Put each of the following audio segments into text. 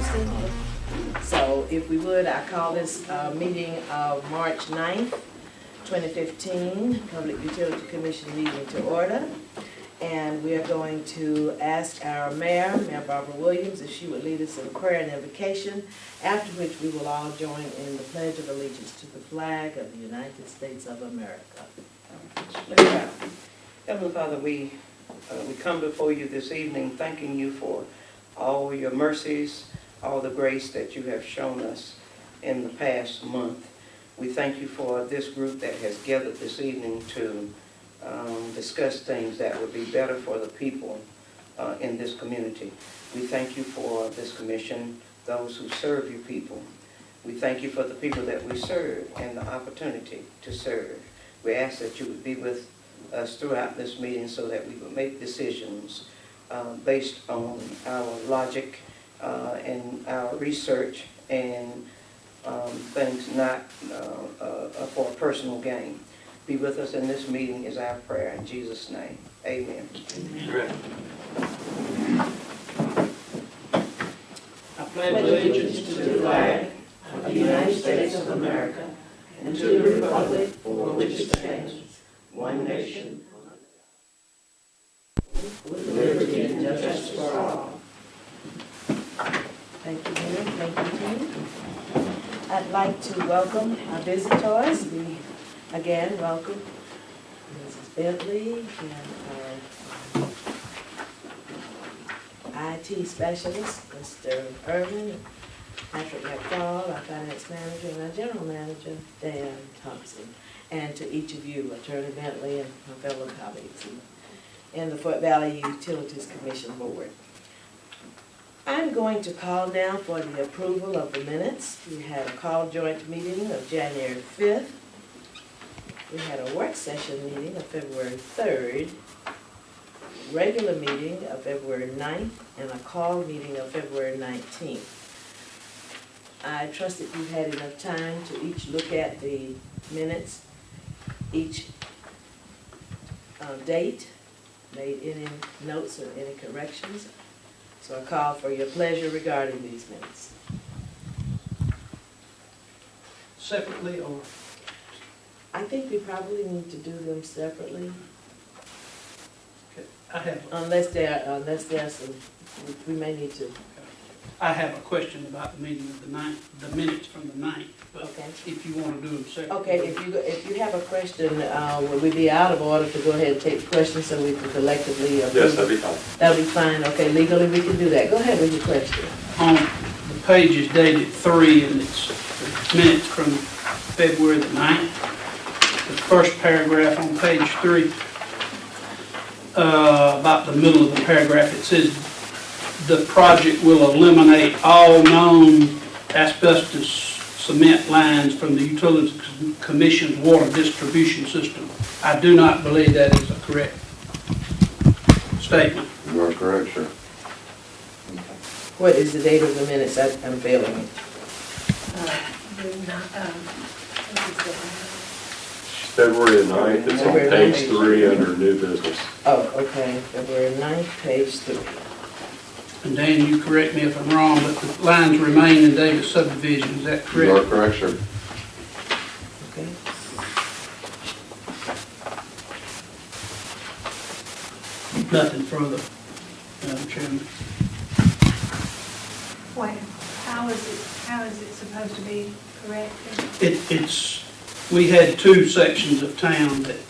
Thompson. So if we would, I call this meeting of March 9th, 2015, Public Utility Commission meeting to order. And we are going to ask our Mayor Barbara Williams, if she would lead us in prayer and invocation, after which we will all join in the Pledge of Allegiance to the flag of the United States of America. Let's pray. Heavenly Father, we come before you this evening thanking you for all your mercies, all the grace that you have shown us in the past month. We thank you for this group that has gathered this evening to discuss things that would be better for the people in this community. We thank you for this commission, those who serve your people. We thank you for the people that we serve and the opportunity to serve. We ask that you would be with us throughout this meeting so that we would make decisions based on our logic and our research and things not for personal gain. Be with us in this meeting is our prayer in Jesus' name. Amen. Amen. I pledge allegiance to the flag of the United States of America and to the republic for which it stands, one nation, with liberty and justice for all. Thank you, Mayor. Thank you, team. I'd like to welcome our visitors. We again welcome Mrs. Bentley and our IT specialist, Mr. Irvin, Patrick McFall, our finance manager, and our general manager, Dan Thompson, and to each of you, Attorney Bentley and my fellow colleagues in the Fort Valley Utilities Commission Board. I'm going to call now for the approval of the minutes. We had a call joint meeting of January 5th. We had a work session meeting of February 3rd, regular meeting of February 9th, and a call meeting of February 19th. I trust that you've had enough time to each look at the minutes, each date, made any notes or any corrections. So I call for your pleasure regarding these minutes. Separately or? I think we probably need to do them separately, Okay. unless there's some, we may need to. I have a question about the meeting of the 9th, the minutes from the 9th, but Okay. if you want to do them separately. Okay, if you have a question, would we be out of order to go ahead and take the question so we can collectively approve? Yes, that'd be fine. That'll be fine, okay, legally we can do that. Go ahead with your question. On the page is dated 3 and it's minutes from February the 9th. The first paragraph on page 3, about the middle of the paragraph, it says, the project will eliminate all known asbestos cement lines from the Utilities Commission's water distribution system. I do not believe that is a correct statement. You are correct, sir. What is the date of the minutes? I'm failing it. February the 9th, it's on February page 9th. 3 under new business. Oh, okay, February 9th, page 3. And Dan, you correct me if I'm wrong, but the lines remain in Davis subdivision, is that You are correct? correct, sir. Okay. Nothing further, Madam Chairman. Wait, how is it supposed to be corrected? We had 2 sections of town that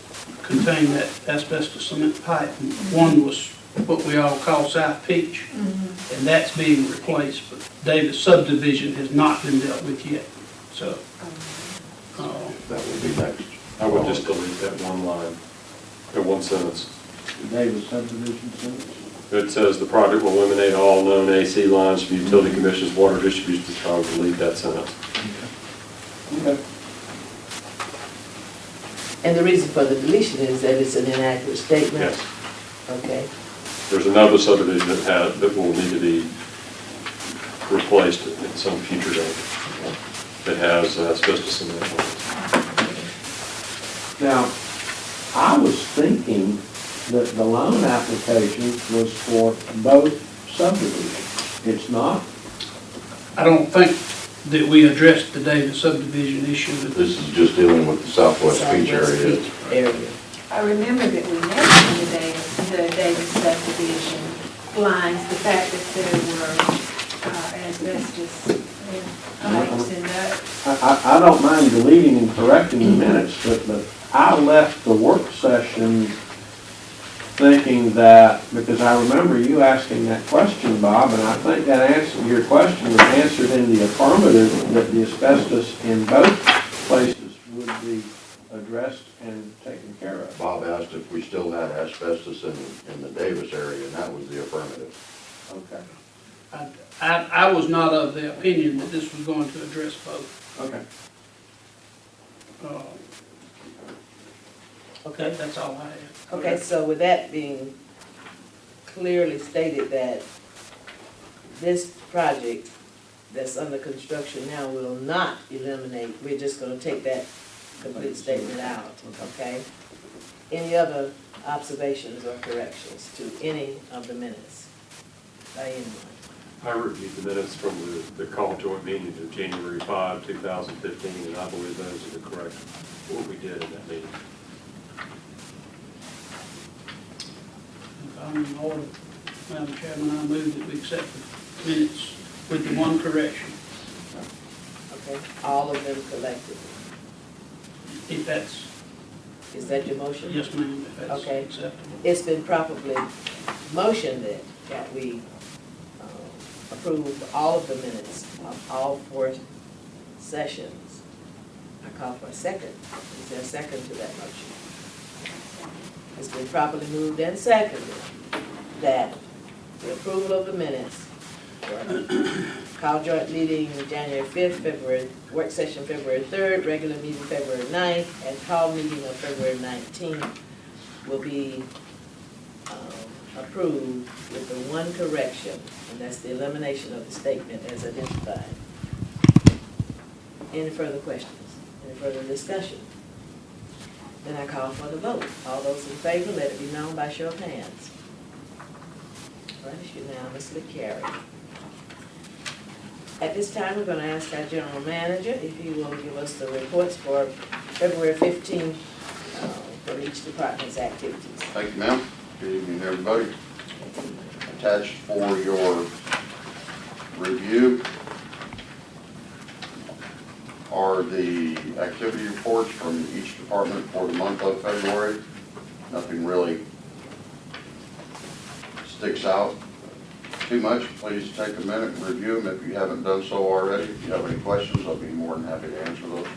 contained that asbestos cement pipe. And one was what we all call South Peach, and that's being replaced, but Davis subdivision has not been dealt with yet, so. That will be next. I would just delete that one line, that one sentence. Davis subdivision sentence. It says the project will eliminate all known AC lines from Utility Commission's water distribution system. I would delete that sentence. Okay. And the reason for the deletion is that it's an inaccurate statement? Yes. Okay. There's another subdivision that will need to be replaced at some future date that has asbestos cement lines. Now, I was thinking that the loan application was for both subdivisions. It's not? I don't think that we addressed the Davis subdivision issue. This is just dealing with the southwest beach area. Area. I remember that we mentioned the Davis subdivision lines, the fact that there were asbestos and pipes in that. I don't mind deleting and correcting the minutes, but I left the work session thinking that, because I remember you asking that question, Bob, and I think that answer, your question was answered in the affirmative, that the asbestos in both places would be addressed and taken care of. Bob asked if we still had asbestos in the Davis area, and that was the affirmative. Okay. I was not of the opinion that this was going to address both. Okay. Okay. That's all I have. Okay, so with that being clearly stated that this project that's under construction now will not eliminate, we're just gonna take that complete statement out, okay? Any other observations or corrections to any of the minutes by anyone? I reviewed the minutes from the call joint meeting of January 5, 2015, and I believe those are the correct, what we did in that meeting. If I'm in order, Madam Chairman, I move that we accept the minutes with the one correction. Okay, all of them collectively. If that's, Is that your motion? yes, ma'am, if that's Okay. acceptable. It's been properly motioned that we approve all of the minutes of all 4 sessions. I call for a second. Is there a second to that motion? It's been properly moved and seconded that the approval of the minutes for call joint meeting January 5th, February, work session February 3rd, regular meeting February 9th, and call meeting of February 19th will be approved with the one correction, and that's the elimination of the statement as identified. Any further questions? Any further discussion? Then I call for the vote. All those in favor, let it be known by show of hands. All right, it's unanimously carried. At this time, we're going to ask our general manager if he will give us the reports for February 15th for each department's activities. Thank you, ma'am. Good evening, everybody. Attached for your review are the activity reports from each department for the month of February. Nothing really sticks out too much. Please take a minute and review them if you haven't done so already. If you have any questions, I'll be more than happy to answer those.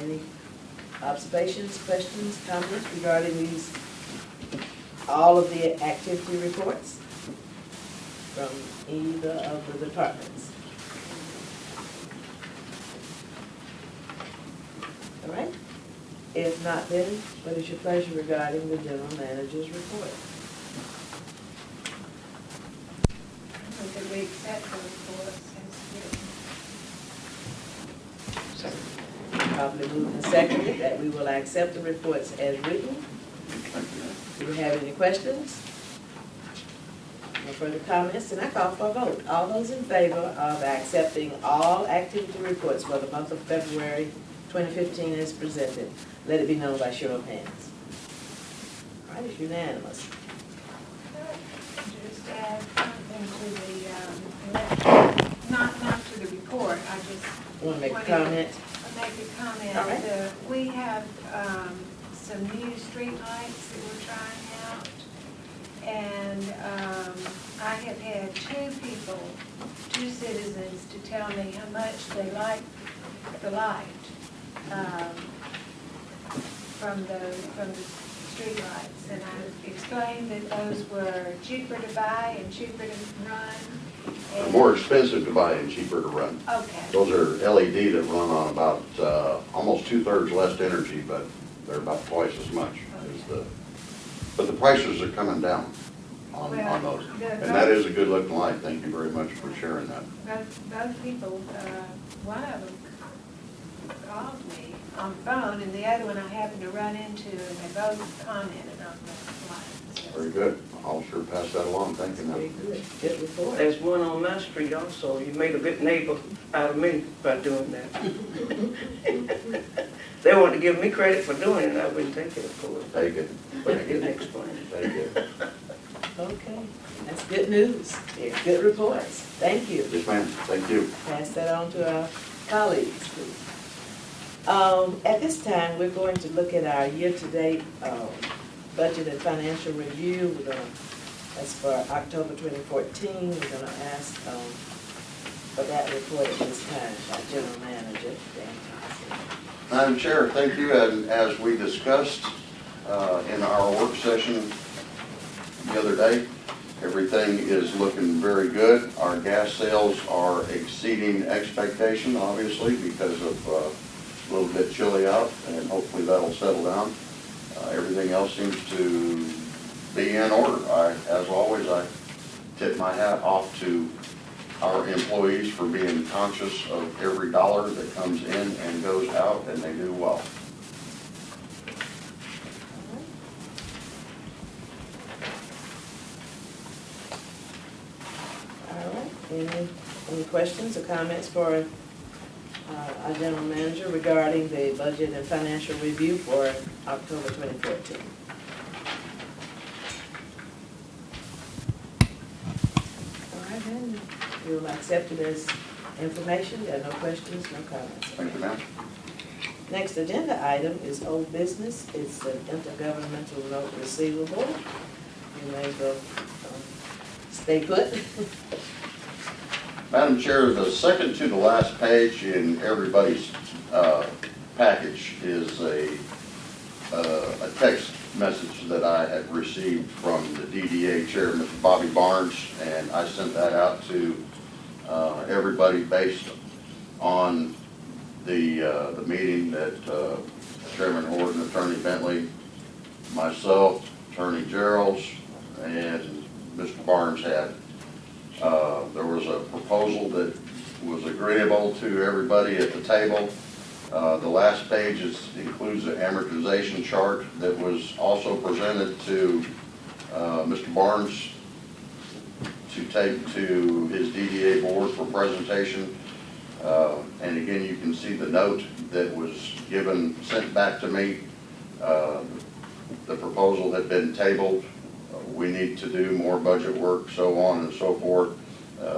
Any observations, questions, comments regarding these, all of the activity reports from either of the departments? All right? If not, then what is your pleasure regarding the general manager's report? Did we accept the reports as written? Probably moved and seconded that we will accept the reports as written. Do you have any questions? No further comments, and I call for a vote. All those in favor of accepting all activity reports for the month of February 2015 as presented, let it be known by show of hands. All right, it's unanimous. Just add something to the, not to the report, I just Want to make a wanted comment? to make a comment. All right. We have some new street lights that we're trying out, and I have had 2 citizens to tell me how much they like the light from the street lights, and I explained that those were cheaper to buy and cheaper to run. They're and- more expensive to buy and cheaper to run. Okay. Those are LED that run on about almost 2/3 less energy, but they're about twice as much as but the prices are coming down Well, those. And that is a good looking light. Thank you very much for sharing that. Both people, one of them called me on the phone, and the other one I happened to run into, and they both commented on the lights. Very good. I'll sure pass that along. Thank you. Very Now. good, good report. There's one on my street also. You made a good neighbor out of me by doing that. They wanted to give me credit for doing it, I wouldn't take it, of course. Take it. But I didn't explain. Take it. Okay, that's good news. They're good reports. Thank you. Yes, ma'am. Thank you. Pass that on to our colleagues, please. At this time, we're going to look at our year-to-date budget and financial review. We're gonna, that's for October 2014. We're gonna ask for that report at this time by General Manager Dan Thompson. Madam Chair, thank you. And as we discussed in our work session the other day, everything is looking very good. Our gas sales are exceeding expectation, obviously, because of a little bit chilly out, and hopefully that'll settle down. Everything else seems to be in order. As always, I tip my hat off to our employees for being conscious of every dollar that comes in and goes out, and they do well. All right, any questions or comments for our General Manager regarding the budget and financial review for October 2014? All right, then, we'll accept it as information. There are no questions, no comments. Thank you, ma'am. Next agenda item is old business. It's an intergovernmental note receivable. You may as well stay put. Madam Chair, the second to the last page in everybody's package is a text message that I had received from the DDA Chair, Mr. Bobby Barnes, and I sent that out to everybody based on the meeting that Chairman Horton, Attorney Bentley, myself, Attorney Geralds, and Mr. Barnes had. There was a proposal that was agreeable to everybody at the table. The last page includes an amortization chart that was also presented to Mr. Barnes to take to his DDA board for presentation. And again, you can see the note that was sent back to me. The proposal had been tabled. We need to do more budget work, so on and so forth.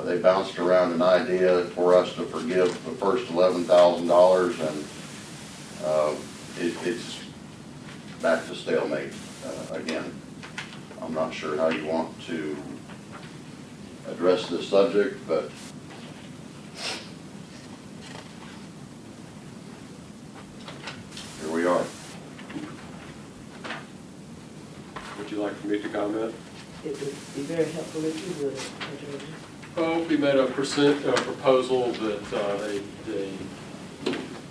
They bounced around an idea for us to forgive the first $11,000, and it's back to stalemate again. I'm not sure how you want to address this subject, but here we are. Would you like for me to comment? It would be very helpful if you would, Attorney. Well, we made a proposal that they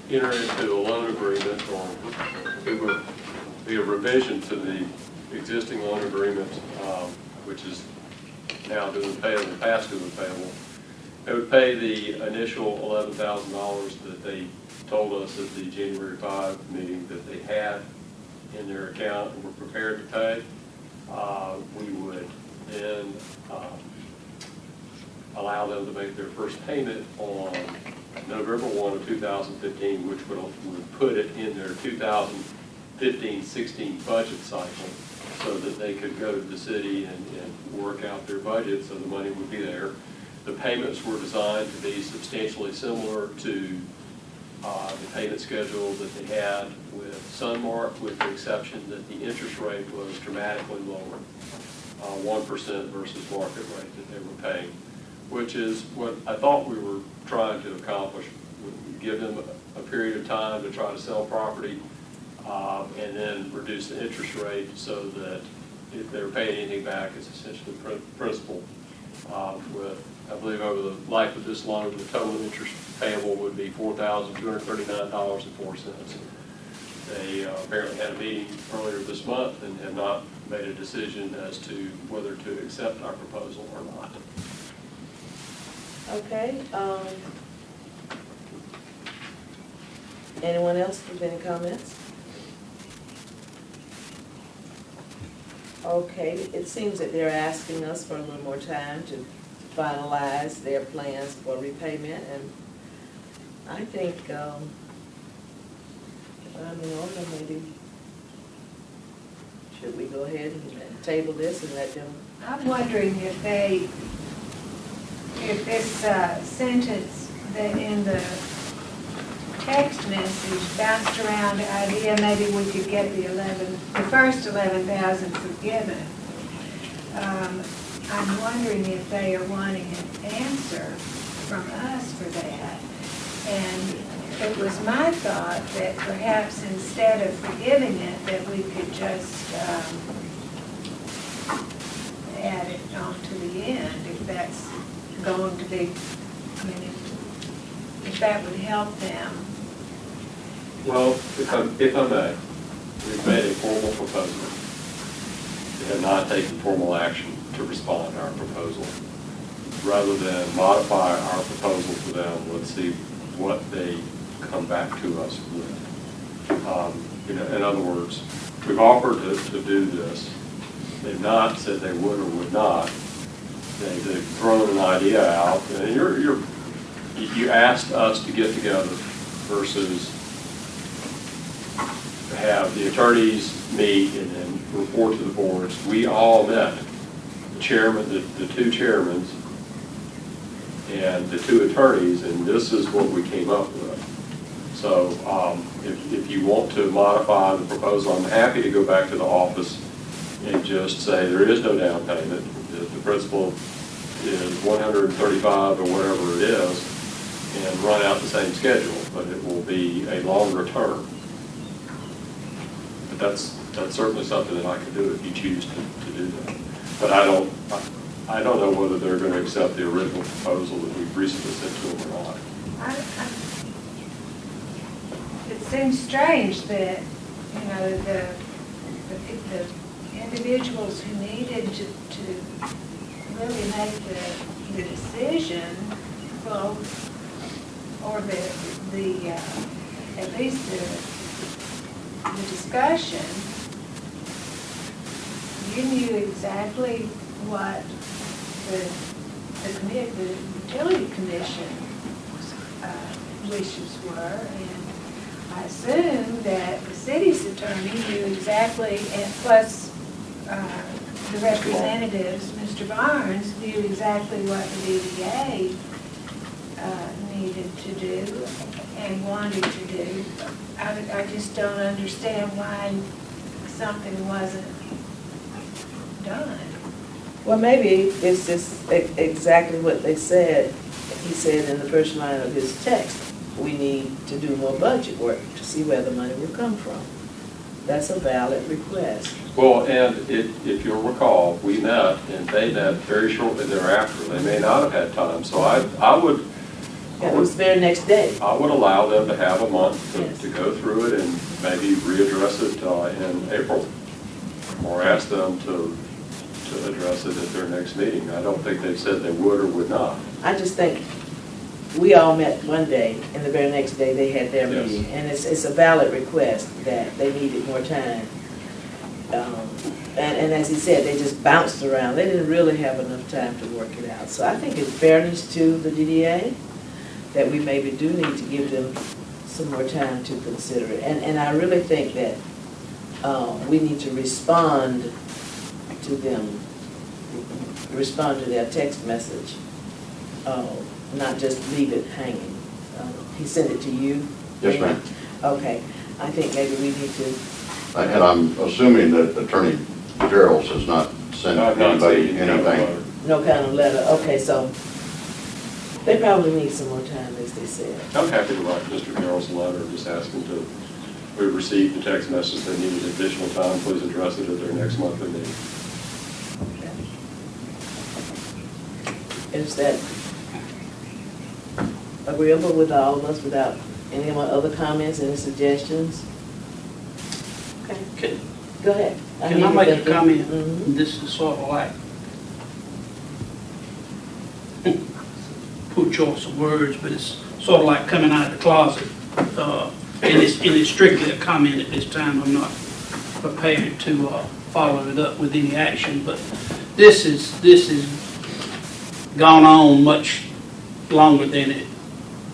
enter into a loan agreement, or it would be a revision to the existing loan agreement, which is now doing payable, past due payable. They would pay the initial $11,000 that they told us at the January 5 meeting that they had in their account and were prepared to pay. We would then allow them to make their first payment on November 1 of 2015, which would put it in their 2015-16 budget cycle, so that they could go to the city and work out their budget, so the money would be there. The payments were designed to be substantially similar to the payment schedule that they had with Sunmark, with the exception that the interest rate was dramatically lower, 1% versus market rate that they were paying, which is what I thought we were trying to accomplish. Give them a period of time to try to sell property, and then reduce the interest rate so that if they're paying anything back, it's essentially principal. With, I believe, over the life of this loan, the total interest payable would be $4,239.04. They apparently had a meeting earlier this month and have not made a decision as to whether to accept our proposal or not. Okay, anyone else with any comments? Okay, it seems that they're asking us for a little more time to finalize their plans for repayment, and I think, if I'm in order, maybe, should we go ahead and table this and let them? I'm wondering if this sentence that in the text message bounced around the idea maybe we could get the first 11,000 forgiven. I'm wondering if they are wanting an answer from us for that. And it was my thought that perhaps instead of forgiving it, that we could just add it on to the end, if that's going to be, I mean, if that would help them. Well, if I may, we've made a formal proposal. We have not taken formal action to respond to our proposal. Rather than modify our proposal to them, let's see what they come back to us with. In other words, we've offered to do this. They've not said they would or would not. They've thrown an idea out, and you asked us to get together versus have the attorneys meet and then report to the boards. We all met, the chairman, the two chairmen, and the two attorneys, and this is what we came up with. So if you want to modify the proposal, I'm happy to go back to the office and just say there is no down payment. The principal is 135 or whatever it is, and run out the same schedule, but it will be a longer term. But that's certainly something that I can do if you choose to do that. But I don't know whether they're going to accept the original proposal that we've recently sent to them or not. It seems strange that, the individuals who needed to really make the decision, well, or at least the discussion, you knew exactly what the utility commission wishes were, and I assume that the city's attorney knew exactly, and plus the representatives, Mr. Barnes, knew exactly what the DDA needed to do and wanted to do. I just don't understand why something wasn't done. Well, maybe it's just exactly what they said. He said in the first line of his text, we need to do more budget work to see where the money will come from. That's a valid request. Well, and if you'll recall, we met and they met very shortly thereafter. They may not have had time, so I would. Yeah, it was the very next day. I would allow them to have a month Yes. to go through it and maybe readdress it in April, or ask them to address it at their next meeting. I don't think they've said they would or would not. I just think we all met one day, and the very next day they had their Yes. meeting. And it's a valid request that they needed more time. And as he said, they just bounced around. They didn't really have enough time to work it out. So I think in fairness to the DDA, that we maybe do need to give them some more time to consider it. And I really think that we need to respond to them, respond to their text message, not just leave it hanging. He sent it to you? Yes, ma'am. Okay, I think maybe we need to. And I'm assuming that Attorney Gerald has not sent I've not anybody seen any anything. letter. No kind of letter, okay, so they probably need some more time, as they said. I'm happy to write Mr. Carroll's letter, just ask him to, we received the text message, they needed additional time, please address it at their next monthly meeting. Is that agreeable with all of us without any other comments, any suggestions? Can Go ahead. can hear I you make a thinking. comment? Mhm. This is sort of like, poor choice of words, but it's sort of like coming out of the closet. And it's strictly a comment at this time. I'm not prepared to follow it up with any action, but this is gone on much longer than it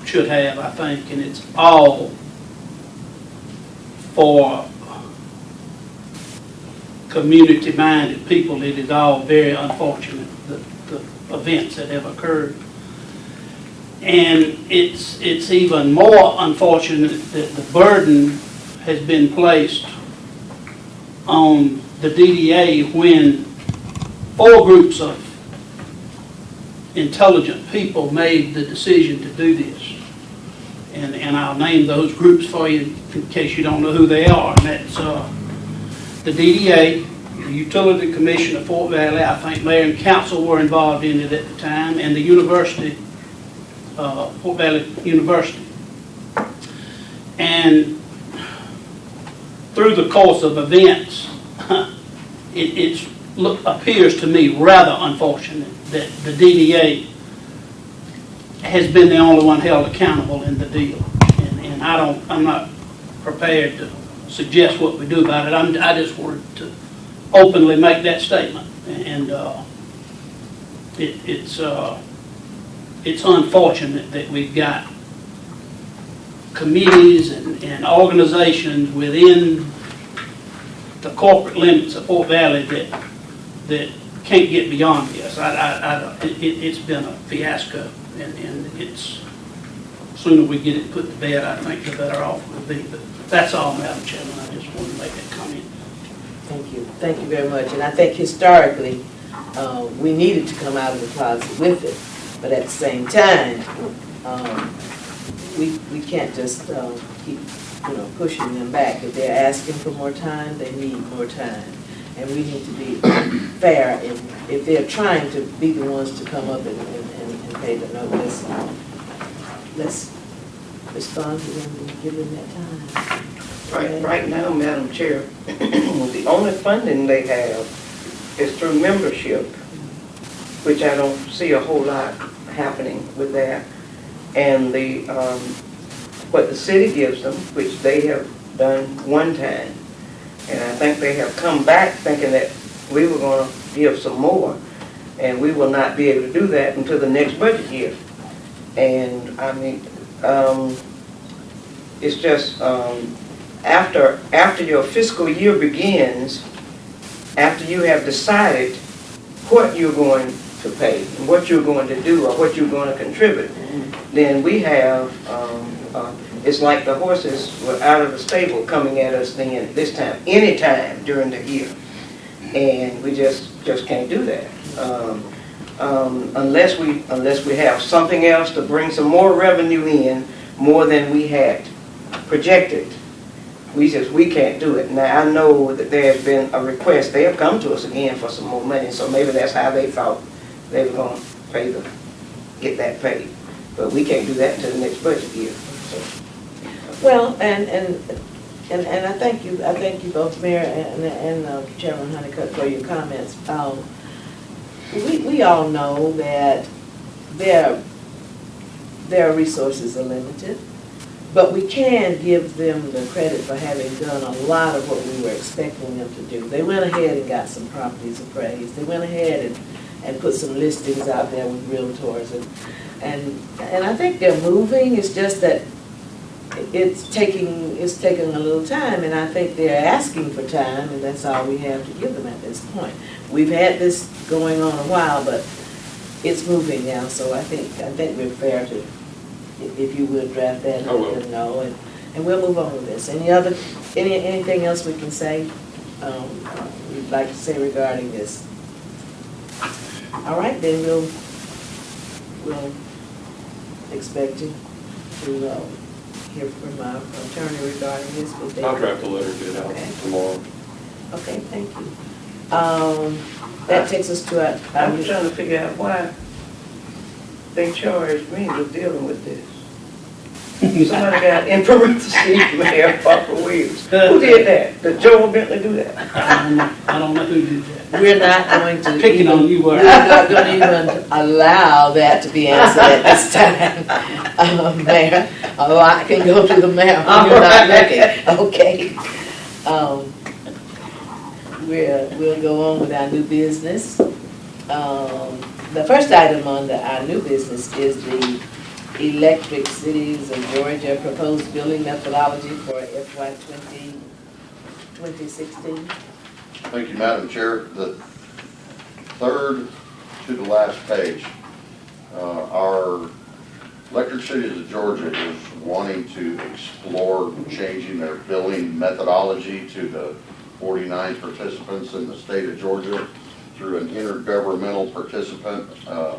should have, I think, and it's all for community-minded people. It is all very unfortunate, the events that have occurred. And it's even more unfortunate that the burden has been placed on the DDA when 4 groups of intelligent people made the decision to do this. And I'll name those groups for you in case you don't know who they are. And that's the DDA, the Utility Commission of Fort Valley. I think mayor and council were involved in it at the time, and the university, Fort Valley University. And through the course of events, it appears to me rather unfortunate that the DDA has been the only one held accountable in the deal. And I'm not prepared to suggest what we do about it. I just wanted to openly make that statement. And it's unfortunate that we've got committees and organizations within the corporate limits of Fort Valley that can't get beyond this. It's been a fiasco, and it's sooner we get it put to bed, I think the better off we'll be. But that's all, Madam Chairman. I just wanted to make that comment. Thank you very much. And I think historically, we needed to come out of the closet with it, but at the same time, we can't just keep pushing them back. If they're asking for more time, they need more time. And we need to be fair. If they're trying to be the ones to come up and pay the note, let's respond to them and give them that time. Right now, Madam Chair, the only funding they have is through membership, which I don't see a whole lot happening with that. And what the city gives them, which they have done one time, and I think they have come back thinking that we were going to give some more, and we will not be able to do that until the next budget year. And I mean, it's just after your fiscal year begins, after you have decided what you're going to pay, and what you're going to do, or what you're going to contribute, then we have, it's like the horses were out of the stable coming at us then, this time, any time during the year. And we just can't do that. Unless we have something else to bring some more revenue in, more than we had projected. We can't do it. Now, I know that there's been a request. They have come to us again for some more money, so maybe that's how they thought they were going to get that paid. But we can't do that until the next budget year. So. Well, and I thank you both, Mayor and Chairman Honeycutt, for your comments. We all know that their resources are limited, but we can give them the credit for having done a lot of what we were expecting them to do. They went ahead and got some properties appraised. They went ahead and put some listings out there with realtors, and I think they're moving. It's just that it's taking a little time, and I think they're asking for time, and that's all we have to give them at this point. We've had this going on a while, but it's moving now, so I think we're fair to, if you would draft that and let them know, and we'll move on with this. Anything else we can say, you'd like to say regarding this? All right, then we'll expect you to hear from our attorney regarding this. I'll draft a letter, get it out tomorrow. Okay, thank you. That takes us to I'm trying to figure out why they charged me with dealing with this. Somebody got in parentheses, Mayor Parker Williams. Who did that? Did Joel Bentley do that? I don't know who did that. We're not going to. Picking on you, We're were. not going to even allow that to be answered at this time, Mayor. Oh, I can go to the mayor when you're not looking, okay. We'll go on with our new business. The first item on our new business is the Electric Cities of Georgia proposed billing methodology for FY 2016. Thank you, Madam Chair. The third to the last page, our Electric Cities of Georgia is wanting to explore changing their billing methodology to the 49 participants in the state of Georgia through an intergovernmental participant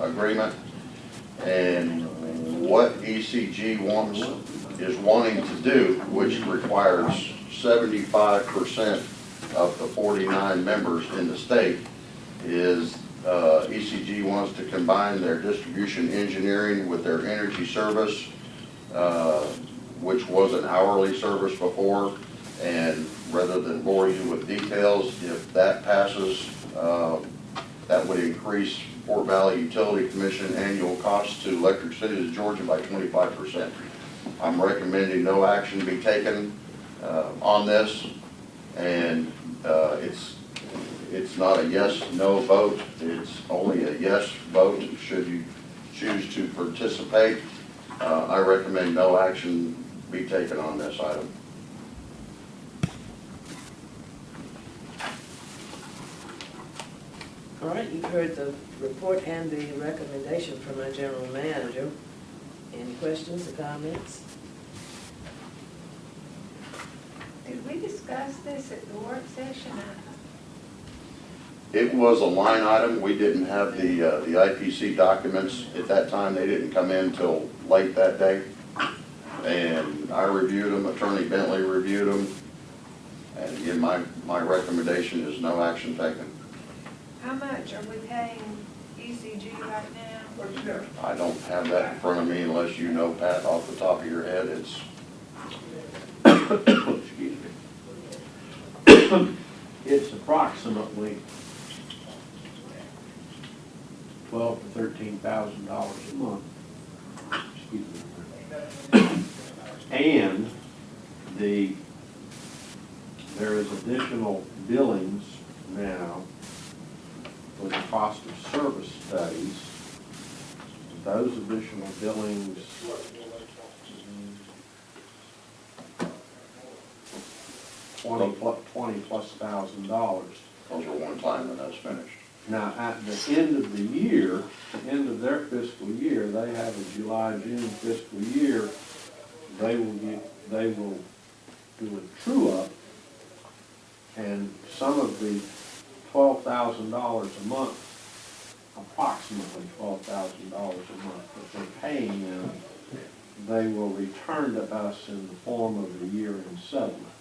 agreement. And what ECG is wanting to do, which requires 75% of the 49 members in the state, is ECG wants to combine their distribution engineering with their energy service, which was an hourly service before. And rather than bore you with details, if that passes, that would increase Fort Valley Utility Commission annual costs to Electric Cities of Georgia by 25%. I'm recommending no action be taken on this, and it's not a yes/no vote. It's only a yes vote should you choose to participate. I recommend no action be taken on this item. All right, you've heard the report and the recommendation from our general manager. Any questions or comments? Did we discuss this at the work session? It was a line item. We didn't have the IPC documents at that time. They didn't come in till late that day. And I reviewed them, Attorney Bentley reviewed them. And again, my recommendation is no action taken. How much are we paying ECG right now? I don't have that in front of me unless you know, Pat, off the top of your head. It's, Excuse me. It's approximately $12,000 to $13,000 a month. Excuse me. And there is additional billings now for the cost of service studies. Those additional billings $20 plus $1,000. those are one time when that's finished. Now, at the end of the year, the end of their fiscal year, they have a July-June fiscal year, they will do a true-up, and some of the $12,000 a month, approximately $12,000 a month that they're paying them, they will return to us in the form of a year-end settlement.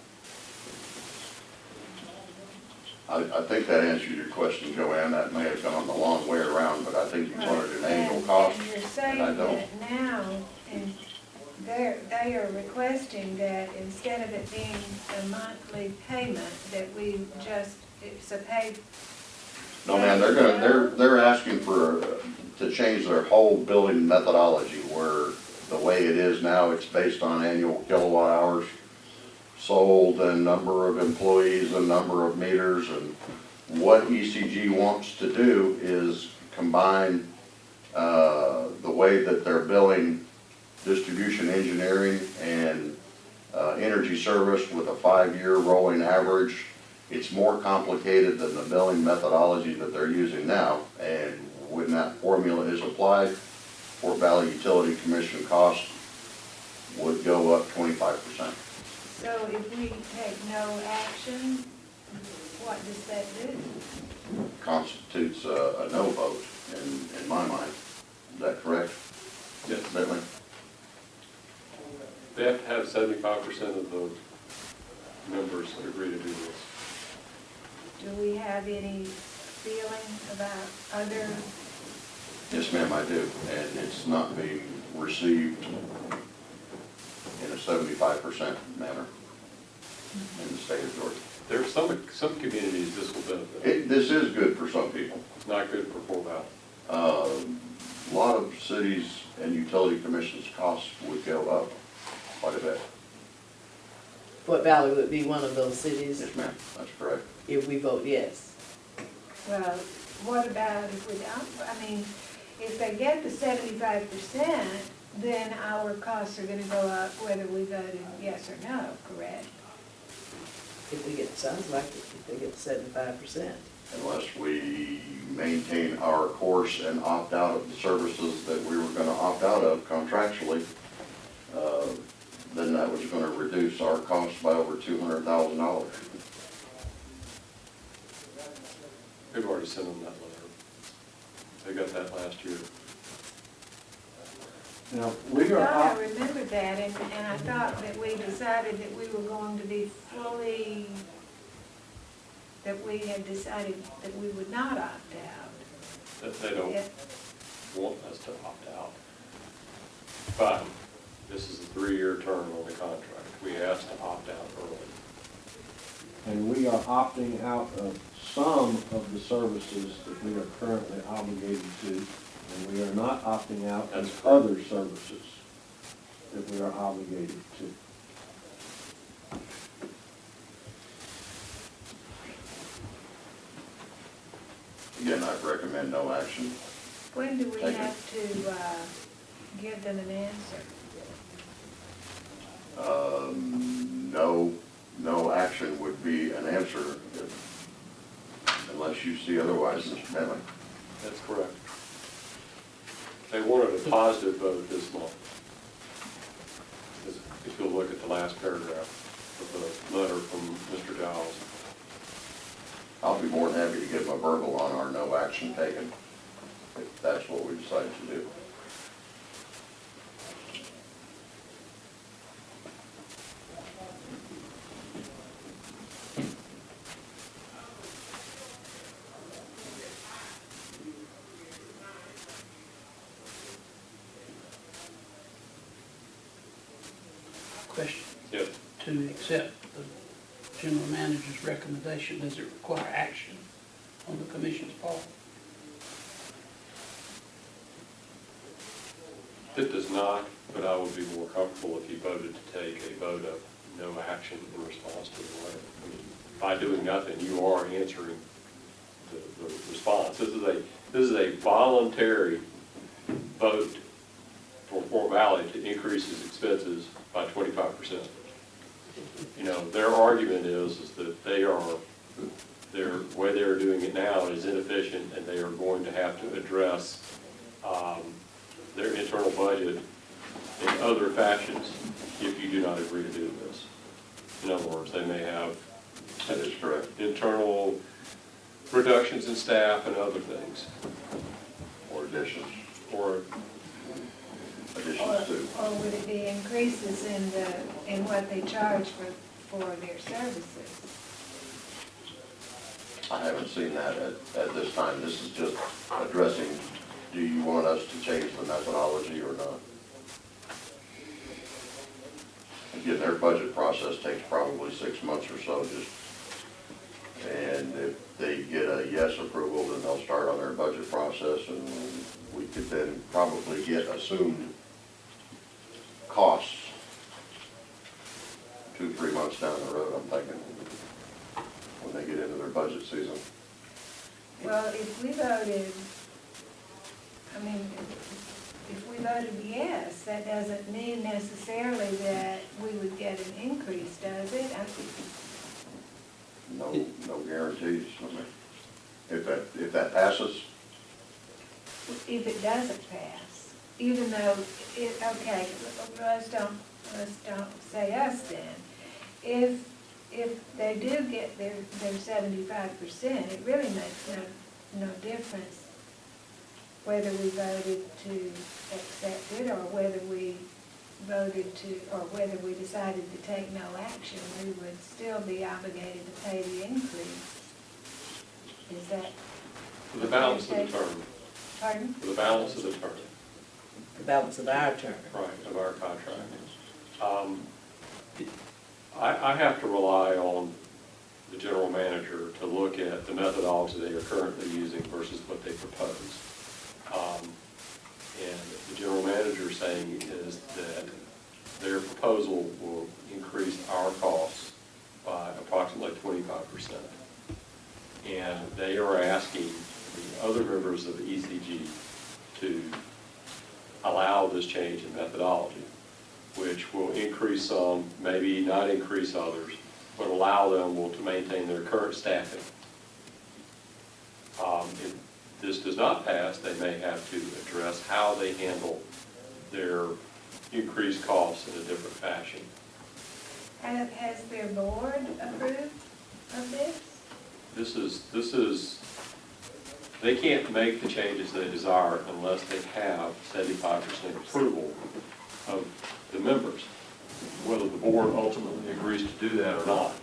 I think that answers your question, Joanne. That may have gone a long way around, but I think you wanted an annual cost. And you're saying and I don't. that now, and they are requesting that instead of it being a monthly payment, that we just, it's a paid. No, ma'am, they're asking to change their whole billing methodology, where the way it is now, it's based on annual kilowatt hours sold and number of employees and number of meters. And what ECG wants to do is combine the way that they're billing distribution engineering and energy service with a 5-year rolling average. It's more complicated than the billing methodology that they're using now, and when that formula is applied, Fort Valley Utility Commission cost would go up 25%. So if we take no action, what does that do? Constitutes a no vote in my mind. Is that correct? Yes. Bentley? They have to have 75% of the members agree to do this. Do we have any feeling about other? Yes, ma'am, I do, and it's not being received 75% manner in the state of Georgia. There are some communities this will benefit. This is good for some people. Not good for Fort Valley. A lot of cities and utility commissions' costs would go up quite a bit. Fort Valley would be one of those cities Yes, ma'am, that's correct. if we vote yes. Well, what about if we don't, I mean, if they get the 75%, then our costs are gonna go up whether we voted yes or no, correct? If we get, sounds like it, if they get 75%. Unless we maintain our course and opt out of the services that we were gonna opt out of contractually, then that was gonna reduce our costs by over $200,000. We've already sent them that letter. They got that last year. Now, I we are, thought I op- remembered that, and I thought that we decided that we were going to be fully, that we had decided that we would not opt out. That they don't Yeah. want us to opt out. But this is a 3-year term on the contract. We asked to opt out early. and we are opting out of some of the services that we are currently obligated to, and we are not opting out That's of correct. other services that we are obligated to. Again, I'd recommend no action. When do we Thank you. have to give them an answer? No action would be an answer unless you see otherwise, Mr. Bentley. That's correct. They wanted a positive vote this month. If you'll look at the last paragraph of the letter from Mr. Giles. I'll be more than happy to give them a verbal on our no action taken, if that's what we decide to do. Question, Yes. to accept the general manager's recommendation, does it require action on the commission's part? It does not, but I would be more comfortable if you voted to take a vote of no action in response to the letter. I mean, by doing nothing, you are answering the response. This is a voluntary vote for Fort Valley to increase its expenses by 25%. You know, their argument is that the way they're doing it now is inefficient, and they are going to have to address their internal budget in other fashions if you do not agree to do this. In other words, they may have That is correct. internal reductions in staff and other things, Or additions, or additions to. Or would it be increases in what they charge for their services? I haven't seen that at this time. This is just addressing, do you want us to change the methodology or not? Again, their budget process takes probably 6 months or so, and if they get a yes approval, then they'll start on their budget process, and we could then probably get assumed costs 2-3 months down the road, I'm thinking, when they get into their budget season. Well, if we voted, I mean, if we voted yes, that doesn't mean necessarily that we would get an increase, does it? No guarantees. I mean, if that passes, If it doesn't pass, even though, okay, let's don't say us then. If they do get their 75%, it really makes no difference whether we voted to accept it or whether we voted to, or whether we decided to take no action, we would still be obligated to pay the increase. Is that? for the balance of the term, Pardon? for the balance of the term, The balance of our term. right, of our contract. I have to rely on the general manager to look at the methodology they are currently using versus what they propose. And the general manager saying is that their proposal will increase our costs by approximately 25%. And they are asking the other members of the ECG to allow this change in methodology, which will increase some, maybe not increase others, but allow them to maintain their current staffing. If this does not pass, they may have to address how they handle their increased costs in a different fashion. Has their board approved of this? This is, they can't make the changes they desire unless they have 75% approval of the members. Whether the board ultimately agrees to do that or not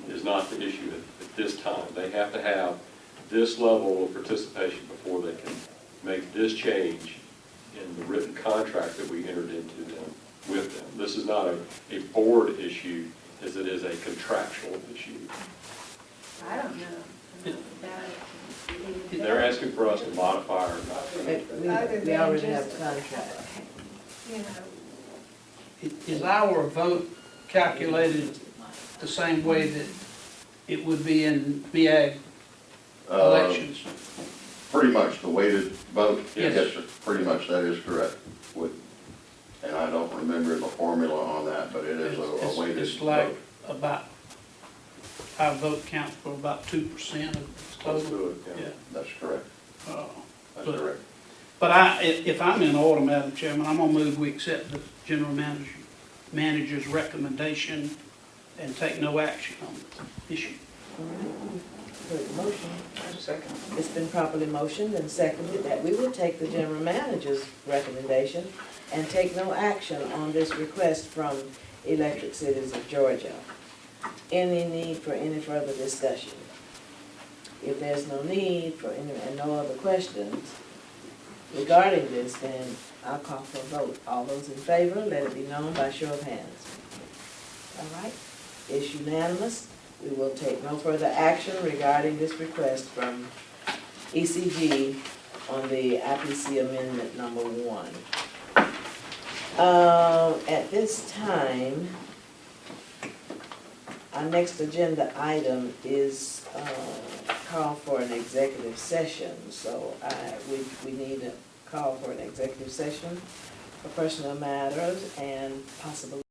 is not the issue at this time. They have to have this level of participation before they can make this change in the written contract that we entered into them with them. This is not a board issue as it is a contractual issue. I don't know about it. They're asking for us to modify our We Other we than already just, have contract. You know, Is our vote calculated the same way that it would be in MEAG elections? Pretty much, the weighted vote? Yes. Sir, pretty much that is correct. And I don't remember the formula on that, but it is a weighted vote. It's like about, our vote counts for about 2% of the Close total. to it, yeah. That's correct. That's But- correct. But if I'm in order, Madam Chairman, I'm gonna move we accept the general manager's recommendation and take no action on the issue. Good motion. Second. It's been properly motioned and seconded that we will take the general manager's recommendation and take no action on this request from Electric Cities of Georgia. Any need for any further discussion? If there's no need for any, and no other questions regarding this, then I'll call for a vote. All those in favor, let it be known by show of hands. All right, it's unanimous. We will take no further action regarding this request from ECG on the IPC amendment number 1. At this time, our next agenda item is call for an executive session. So we need a call for an executive session for personal matters and possible